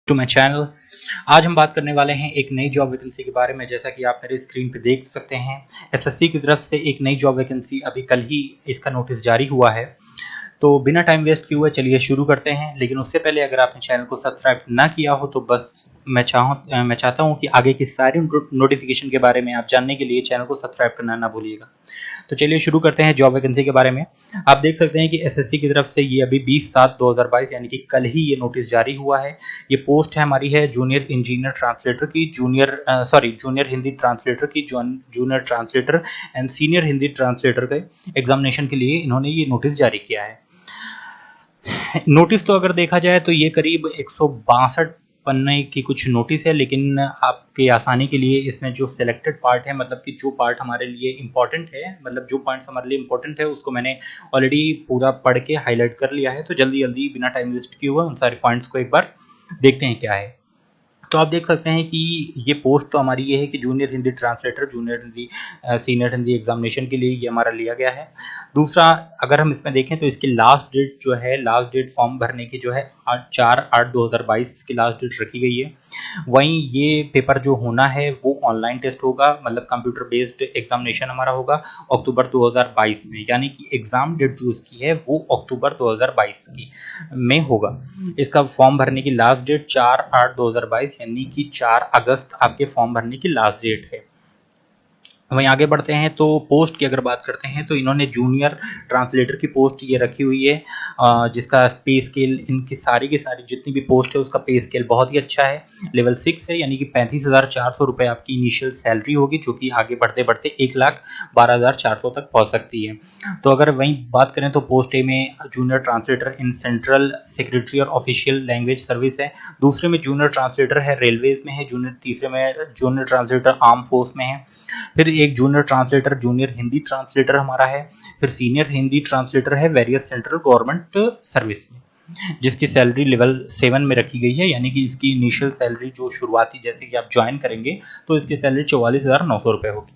To my channel. आज हम बात करने वाले हैं एक नई जॉब वैकेंसी के बारे में। जैसा कि आप मेरे स्क्रीन पे देख सकते हैं, एसएससी की तरफ से एक नई जॉब वैकेंसी अभी कल ही इसका नोटिस जारी हुआ है। तो बिना टाइम वेस्ट किए हुए चलिए शुरू करते हैं। लेकिन उससे पहले अगर आपने चैनल को सब्सक्राइब ना किया हो तो बस मैं चाहता हूं कि आगे की सारी नोटिफिकेशन के बारे में आप जानने के लिए चैनल को सब्सक्राइब करना ना भूलिएगा। तो चलिए शुरू करते हैं जॉब वैकेंसी के बारे में। आप देख सकते हैं कि एसएससी की तरफ से ये अभी 20/7/2022 यानी कि कल ही ये नोटिस जारी हुआ है। ये पोस्ट है हमारी है जूनियर इंजीनियर ट्रांसलेटर की, जूनियर हिंदी ट्रांसलेटर की, junior translator and senior Hindi translator के एग्जामिनेशन के लिए इन्होंने ये नोटिस जारी किया है। नोटिस तो अगर देखा जाए तो ये करीब 162 पन्ने की कुछ नोटिस है, लेकिन आपकी आसानी के लिए इसमें जो सिलेक्टेड पार्ट है, मतलब कि जो पार्ट हमारे लिए इम्पोर्टेंट है, मतलब जो पॉइंट्स हमारे लिए इम्पोर्टेंट है उसको मैंने ऑलरेडी पूरा पढ़ के हाईलाइट कर लिया है। तो जल्दी जल्दी बिना टाइम वेस्ट किए हुए उन सारे पॉइंट्स को एक बार देखते हैं क्या है। तो आप देख सकते हैं कि ये पोस्ट तो हमारी ये है कि junior Hindi translator, junior Hindi senior Hindi examination के लिए ये हमारा लिया गया है। दूसरा, अगर हम इसमें देखें तो इसकी लास्ट डेट जो है, लास्ट डेट फॉर्म भरने की जो है 4/8/2022 इसकी लास्ट डेट रखी गई है। वहीं ये पेपर जो होना है वो ऑनलाइन टेस्ट होगा, मतलब कंप्यूटर बेस्ड एग्जामिनेशन हमारा होगा अक्टूबर 2022 में, यानी कि एग्जाम डेट जो इसकी है वो अक्टूबर 2022 की में होगा। इसका फॉर्म भरने की लास्ट डेट 4/8/2022 यानी कि 4 अगस्त आपके फॉर्म भरने की लास्ट डेट है। वहीं आगे बढ़ते हैं तो पोस्ट की अगर बात करते हैं तो इन्होंने जूनियर ट्रांसलेटर की पोस्ट ये रखी हुई है, जिसका पे स्केल, इनकी सारी की सारी जितनी भी पोस्ट है उसका पे स्केल बहुत ही अच्छा है। लेवल 6 है, यानी कि 35,400 रुपये आपकी इनिशियल सैलरी होगी, जो कि आगे बढ़ते बढ़ते 1,12,400 तक पहुंच सकती है। तो अगर वहीं बात करें तो पोस्ट ए में junior translator in central secretary और ऑफिशियल लैंग्वेज सर्विस है। दूसरे में जूनियर ट्रांसलेटर है रेलवेज में है, तीसरे में जूनियर ट्रांसलेटर आर्म फोर्स में है। फिर एक junior translator junior Hindi translator हमारा है। फिर सीनियर हिंदी ट्रांसलेटर है वेरियस सेंट्रल गवर्नमेंट सर्विस में, जिसकी सैलरी लेवल 7 में रखी गई है, यानी कि इसकी इनिशियल सैलरी जो शुरुआती जैसे कि आप ज्वाइन करेंगे तो इसकी सैलरी 44,900 रुपये होगी।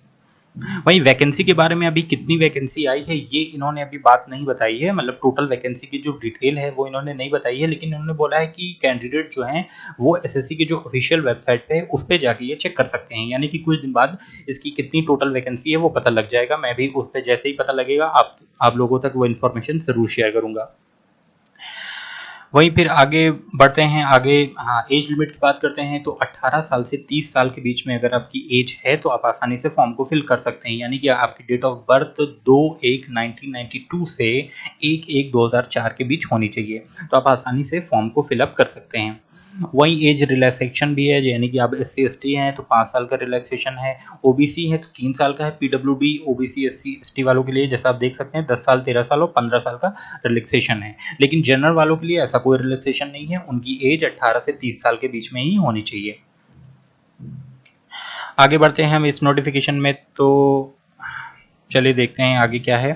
वहीं वैकेंसी के बारे में अभी कितनी वैकेंसी आई है ये इन्होंने अभी बात नहीं बताई है, मतलब टोटल वैकेंसी की जो डिटेल है वो इन्होंने नहीं बताई है। लेकिन इन्होंने बोला है कि कैंडिडेट जो हैं वो एसएससी की जो ऑफिशियल वेबसाइट पे है उस पर जाके ये चेक कर सकते हैं, यानी कि कुछ दिन बाद इसकी कितनी टोटल वैकेंसी है वो पता लग जाएगा। मैं भी उस पर जैसे ही पता लगेगा आप लोगों तक वो इन्फॉर्मेशन जरूर शेयर करूंगा। वहीं फिर आगे बढ़ते हैं। आगे हाँ, एज लिमिट की बात करते हैं तो 18 साल से 30 साल के बीच में अगर आपकी एज है तो आप आसानी से फॉर्म को फिल कर सकते हैं, यानी कि आपकी डेट ऑफ बर्थ 2/1/1992 से 1/1/2004 के बीच होनी चाहिए, तो आप आसानी से फॉर्म को फिलअप कर सकते हैं। वहीं एज रिलैक्सेशन भी है, यानी कि आप SC/ST हैं तो 5 साल का रिलैक्सेशन है, OBC है तो 3 साल का है, PWD OBC SC/ST वालों के लिए जैसा आप देख सकते हैं 10 साल 13 साल और 15 साल का रिलैक्सेशन है। लेकिन जनरल वालों के लिए ऐसा कोई रिलैक्सेशन नहीं है, उनकी एज 18 से 30 साल के बीच में ही होनी चाहिए। आगे बढ़ते हैं हम इस नोटिफिकेशन में, तो चलिए देखते हैं आगे क्या है।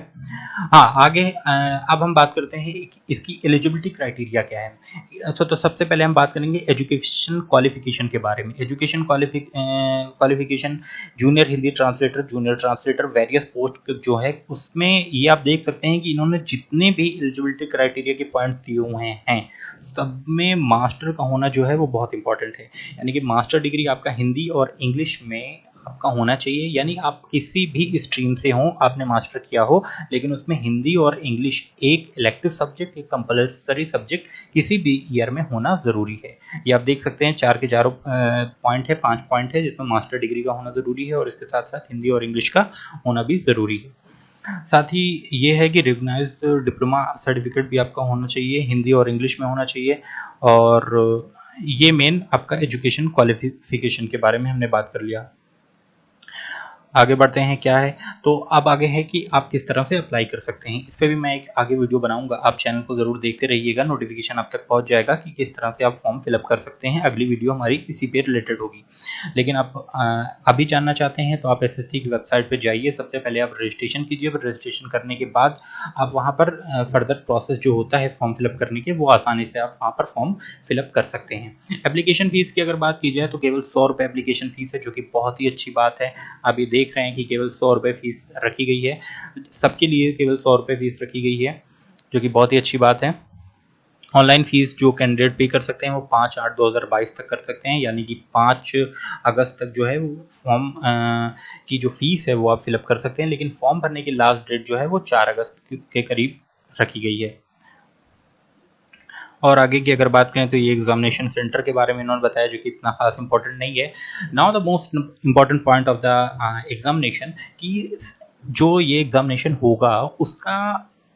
हाँ, आगे अब हम बात करते हैं इसकी एलिजिबिलिटी क्राइटेरिया क्या है। तो सबसे पहले हम बात करेंगे एजुकेशन क्वालिफिकेशन के बारे में। Education qualification junior Hindi translator, junior translator various post जो है उसमें ये आप देख सकते हैं कि इन्होंने जितने भी एलिजिबिलिटी क्राइटेरिया के पॉइंट्स दिए हुए हैं सब में मास्टर का होना जो है वो बहुत इंपॉर्टेंट है, यानी कि मास्टर डिग्री आपका हिंदी और इंग्लिश में आपका होना चाहिए, यानी आप किसी भी स्ट्रीम से हो, आपने मास्टर किया हो, लेकिन उसमें हिंदी और इंग्लिश एक इलेक्टिव सब्जेक्ट, एक कंपलसरी सब्जेक्ट किसी भी ईयर में होना जरूरी है। ये आप देख सकते हैं 4 के चारों पॉइंट है, 5 पॉइंट है जिसमें मास्टर डिग्री का होना जरूरी है और इसके साथ साथ हिंदी और इंग्लिश का होना भी जरूरी है। साथ ही ये है कि रिकॉग्नाइज्ड डिप्लोमा सर्टिफिकेट भी आपका होना चाहिए, हिंदी और इंग्लिश में होना चाहिए। और ये मेन आपका एजुकेशन क्वालिफिकेशन के बारे में हमने बात कर लिया। आगे बढ़ते हैं क्या है, तो अब आगे है कि आप किस तरह से अप्लाई कर सकते हैं। इस पर भी मैं एक आगे वीडियो बनाऊंगा, आप चैनल को जरूर देखते रहिएगा, नोटिफिकेशन आप तक पहुंच जाएगा कि किस तरह से आप फॉर्म फिलअप कर सकते हैं। अगली वीडियो हमारी इसी पे रिलेटेड होगी। लेकिन आप अभी जानना चाहते हैं तो आप एसएससी की वेबसाइट पर जाइए, सबसे पहले आप रजिस्ट्रेशन कीजिए। रजिस्ट्रेशन करने के बाद आप वहाँ पर फर्दर प्रोसेस जो होता है फॉर्म फिलअप करने के, वो आसानी से आप वहाँ पर फॉर्म फिलअप कर सकते हैं। एप्लीकेशन फीस की अगर बात की जाए तो केवल 100 रुपये एप्लीकेशन फीस है, जो कि बहुत ही अच्छी बात है। अभी देख रहे हैं कि केवल 100 रुपये फीस रखी गई है, सबके लिए केवल 100 रुपये फीस रखी गई है, जो कि बहुत ही अच्छी बात है। ऑनलाइन फीस जो कैंडिडेट पे कर सकते हैं वो 5/8/2022 तक कर सकते हैं, यानी कि 5 अगस्त तक जो है वो फॉर्म की जो फीस है वो आप फिलअप कर सकते हैं, लेकिन फॉर्म भरने की लास्ट डेट जो है वो 4 अगस्त के करीब रखी गई है। और आगे की अगर बात करें तो ये एग्जामिनेशन सेंटर के बारे में इन्होंने बताया, जो कि इतना खास इंपॉर्टेंट नहीं है। Now the most important point of the examination कि जो ये एग्जामिनेशन होगा उसका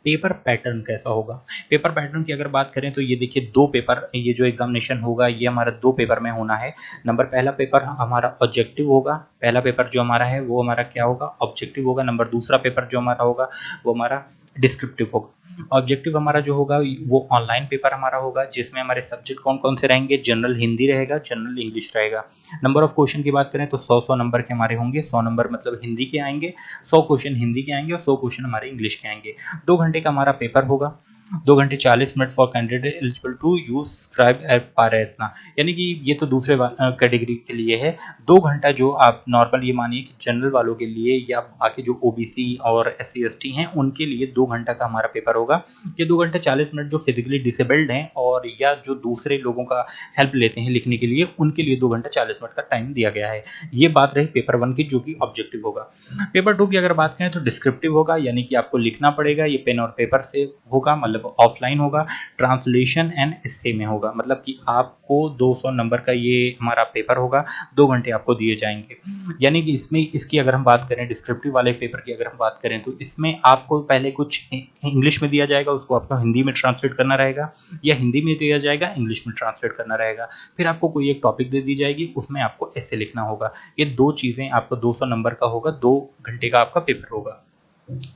पेपर पैटर्न कैसा होगा। पेपर पैटर्न की अगर बात करें तो ये देखिए 2 पेपर, ये जो एग्जामिनेशन होगा ये हमारा 2 पेपर में होना है। नंबर पहला पेपर हमारा ऑब्जेक्टिव होगा, पहला पेपर जो हमारा है वो हमारा क्या होगा, ऑब्जेक्टिव होगा। नंबर दूसरा पेपर जो हमारा होगा वो हमारा डिस्क्रिप्टिव होगा। ऑब्जेक्टिव हमारा जो होगा वो ऑनलाइन पेपर हमारा होगा, जिसमें हमारे सब्जेक्ट कौन कौन से रहेंगे, जनरल हिंदी रहेगा, जनरल इंग्लिश रहेगा। नंबर ऑफ क्वेश्चन की बात करें तो 100 नंबर के हमारे होंगे। 100 नंबर मतलब हिंदी के आएंगे, 100 क्वेश्चन हिंदी के आएंगे और 100 क्वेश्चन हमारे इंग्लिश के आएंगे। 2 घंटे का हमारा पेपर होगा। 2 घंटे 40 minute for candidate eligible to use scribe app पारेतना, यानी कि ये तो दूसरे कैटेगरी के लिए है। 2 घंटा जो आप नॉर्मल ये मानिए कि जनरल वालों के लिए या बाकी जो ओबीसी और SC ST हैं उनके लिए 2 घंटा का हमारा पेपर होगा। ये 2 घंटे 40 मिनट जो फिजिकली डिसेबल्ड हैं और या जो दूसरे लोगों का हेल्प लेते हैं लिखने के लिए, उनके लिए 2 घंटा 40 मिनट का टाइम दिया गया है। ये बात रही पेपर 1 की, जो कि ऑब्जेक्टिव होगा। पेपर 2 की अगर बात करें तो डिस्क्रिप्टिव होगा, यानी कि आपको लिखना पड़ेगा। ये पेन और पेपर से होगा, मतलब ऑफलाइन होगा। ट्रांसलेशन एंड एस्से में होगा, मतलब कि आपको 200 नंबर का ये हमारा पेपर होगा। 2 घंटे आपको दिए जाएंगे। यानी कि इसमें इसकी अगर हम बात करें, डिस्क्रिप्टिव वाले पेपर की अगर हम बात करें तो इसमें आपको पहले कुछ इंग्लिश में दिया जाएगा, उसको आपको हिंदी में ट्रांसलेट करना रहेगा, या हिंदी में दिया जाएगा इंग्लिश में ट्रांसलेट करना रहेगा। फिर आपको कोई एक टॉपिक दे दी जाएगी, उसमें आपको एस्से लिखना होगा। ये 2 चीजें आपको 200 नंबर का होगा, 2 घंटे का आपका पेपर होगा।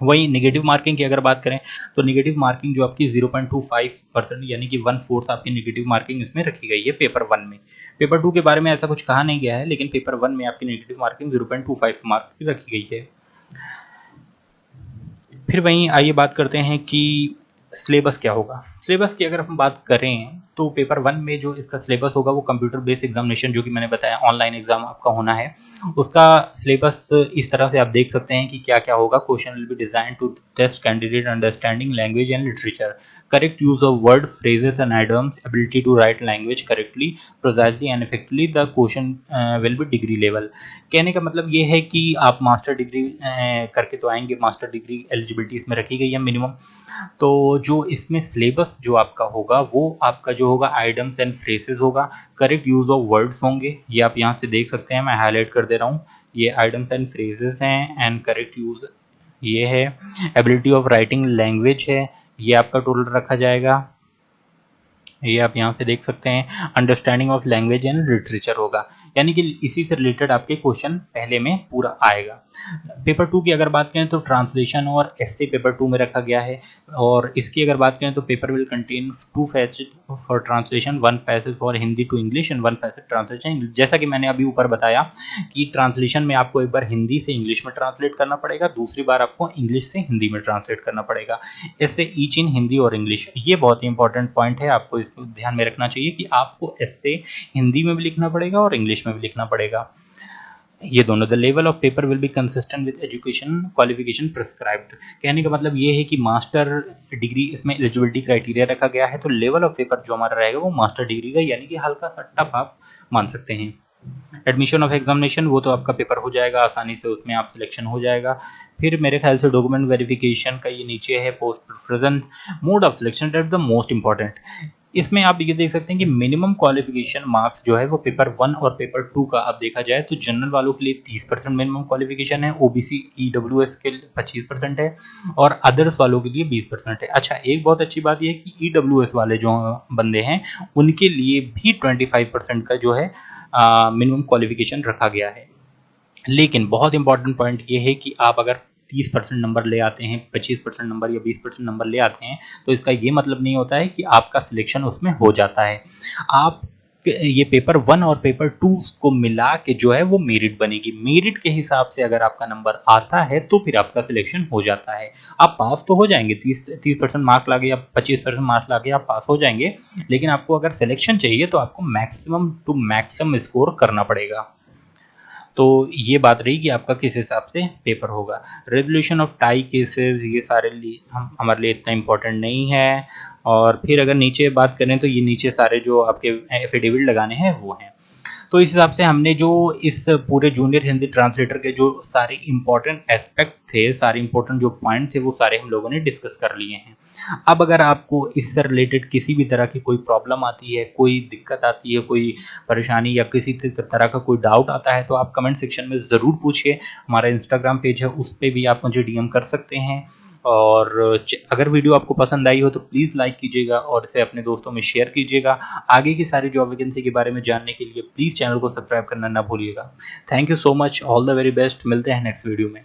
वही नेगेटिव मार्किंग की अगर बात करें तो नेगेटिव मार्किंग जो आपकी 0.25% यानी कि 1/4 आपकी नेगेटिव मार्किंग इसमें रखी गई है पेपर 1 में। पेपर 2 के बारे में ऐसा कुछ कहा नहीं गया है, लेकिन पेपर 1 में आपकी नेगेटिव मार्किंग 0.25 मार्क की रखी गई है। फिर वहीं आइए बात करते हैं कि सिलेबस क्या होगा। सिलेबस की अगर हम बात करें तो पेपर 1 में जो इसका सिलेबस होगा वो कंप्यूटर बेस्ड एग्जामिनेशन, जो कि मैंने बताया ऑनलाइन एग्जाम आपका होना है, उसका सिलेबस इस तरह से आप देख सकते हैं कि क्या क्या होगा। Question will be design to test candidate understanding language and literature, correct use of word phrases and idioms, ability to write language correctly, precisely and effectively. The question will be degree level. कहने का मतलब ये है कि आप master degree करके तो आएंगे, मास्टर डिग्री एलिजिबिलिटी इसमें रखी गई है मिनिमम। तो जो इसमें सिलेबस जो आपका होगा वो आपका जो होगा आइडम्स एंड फ्रेसेस होगा, करेक्ट यूज ऑफ वर्ड्स होंगे, ये आप यहाँ से देख सकते हैं, मैं हाईलाइट कर दे रहा हूँ। ये आइडम्स एंड फ्रेसेस हैं एंड करेक्ट यूज ये है। एबिलिटी ऑफ राइटिंग लैंग्वेज है, ये आपका टोटल रखा जाएगा, ये आप यहाँ से देख सकते हैं। Understanding of language and literature होगा, यानी कि इसी से रिलेटेड आपके क्वेश्चन पहले में पूरा आएगा। पेपर 2 की अगर बात करें तो ट्रांसलेशन और एस्से पेपर 2 में रखा गया है। और इसकी अगर बात करें तो paper will contain 2 passage for translation, 1 passage for Hindi to English and 1 passage translation. जैसा कि मैंने अभी ऊपर बताया कि ट्रांसलेशन में आपको एक बार हिंदी से इंग्लिश में ट्रांसलेट करना पड़ेगा, दूसरी बार आपको इंग्लिश से हिंदी में ट्रांसलेट करना पड़ेगा। एस्से ईच इन हिंदी और इंग्लिश, ये बहुत ही इंपॉर्टेंट पॉइंट है, आपको इसको ध्यान में रखना चाहिए कि आपको एस्से हिंदी में भी लिखना पड़ेगा और इंग्लिश में भी लिखना पड़ेगा, ये दोनों। The level of paper will be consistent with education qualification prescribed. कहने का मतलब ये है कि मास्टर डिग्री इसमें एलिजिबिलिटी क्राइटेरिया रखा गया है, तो लेवल ऑफ पेपर जो हमारा रहेगा वो मास्टर डिग्री का, यानी कि हल्का सा टफ आप मान सकते हैं। एडमिशन ऑफ एग्जामिनेशन, वो तो आपका पेपर हो जाएगा आसानी से, उसमें आप सिलेक्शन हो जाएगा। फिर मेरे ख्याल से डॉक्यूमेंट वेरिफिकेशन का ये नीचे है, post present mode of selection, that the most important. इसमें आप ये देख सकते हैं कि मिनिमम क्वालिफिकेशन मार्क्स जो है वो पेपर 1 और पेपर 2 का अब देखा जाए तो जनरल वालों के लिए 30% मिनिमम क्वालिफिकेशन है, ओबीसी ईडब्ल्यूएस के लिए 25% है और अदर्स वालों के लिए 20% है। अच्छा, एक बहुत अच्छी बात यह है कि ईडब्ल्यूएस वाले जो बंदे हैं उनके लिए भी 25% का जो है मिनिमम क्वालिफिकेशन रखा गया है। लेकिन बहुत इंपॉर्टेंट पॉइंट ये है कि आप अगर 30% नंबर ले आते हैं, 25% नंबर या 20% नंबर ले आते हैं, तो इसका ये मतलब नहीं होता है कि आपका सिलेक्शन उसमें हो जाता है। आप ये पेपर 1 और पेपर 2 को मिला के जो है वो मेरिट बनेगी। मेरिट के हिसाब से अगर आपका नंबर आता है तो फिर आपका सिलेक्शन हो जाता है। आप पास तो हो जाएंगे, 30% मार्क लागे या 25% मार्क लागे आप पास हो जाएंगे, लेकिन आपको अगर सिलेक्शन चाहिए तो आपको मैक्सिमम टू मैक्सिमम स्कोर करना पड़ेगा। तो ये बात रही कि आपका किस हिसाब से पेपर होगा। रेजोल्यूशन ऑफ टाई केसेस, ये सारे हमारे लिए इतना इम्पोर्टेंट नहीं है। और फिर अगर नीचे बात करें तो ये नीचे सारे जो आपके एफिडेविट लगाने हैं वो हैं। तो इस हिसाब से हमने जो इस पूरे जूनियर हिंदी ट्रांसलेटर के जो सारे इंपॉर्टेंट एस्पेक्ट थे, सारे इंपॉर्टेंट जो पॉइंट थे, वो सारे हम लोगों ने डिस्कस कर लिए हैं। अब अगर आपको इससे रिलेटेड किसी भी तरह की कोई प्रॉब्लम आती है, कोई दिक्कत आती है, कोई परेशानी या किसी तरह का कोई डाउट आता है तो आप कमेंट सेक्शन में ज़रूर पूछिए। हमारा इंस्टाग्राम पेज है, उस पर भी आप मुझे डीएम कर सकते हैं। और अगर वीडियो आपको पसंद आई हो तो प्लीज़ लाइक कीजिएगा और इसे अपने दोस्तों में शेयर कीजिएगा। आगे की सारी जॉब वैकेंसी के बारे में जानने के लिए प्लीज़ चैनल को सब्सक्राइब करना ना भूलिएगा। Thank you so much, all the very best. मिलते हैं नेक्स्ट वीडियो में।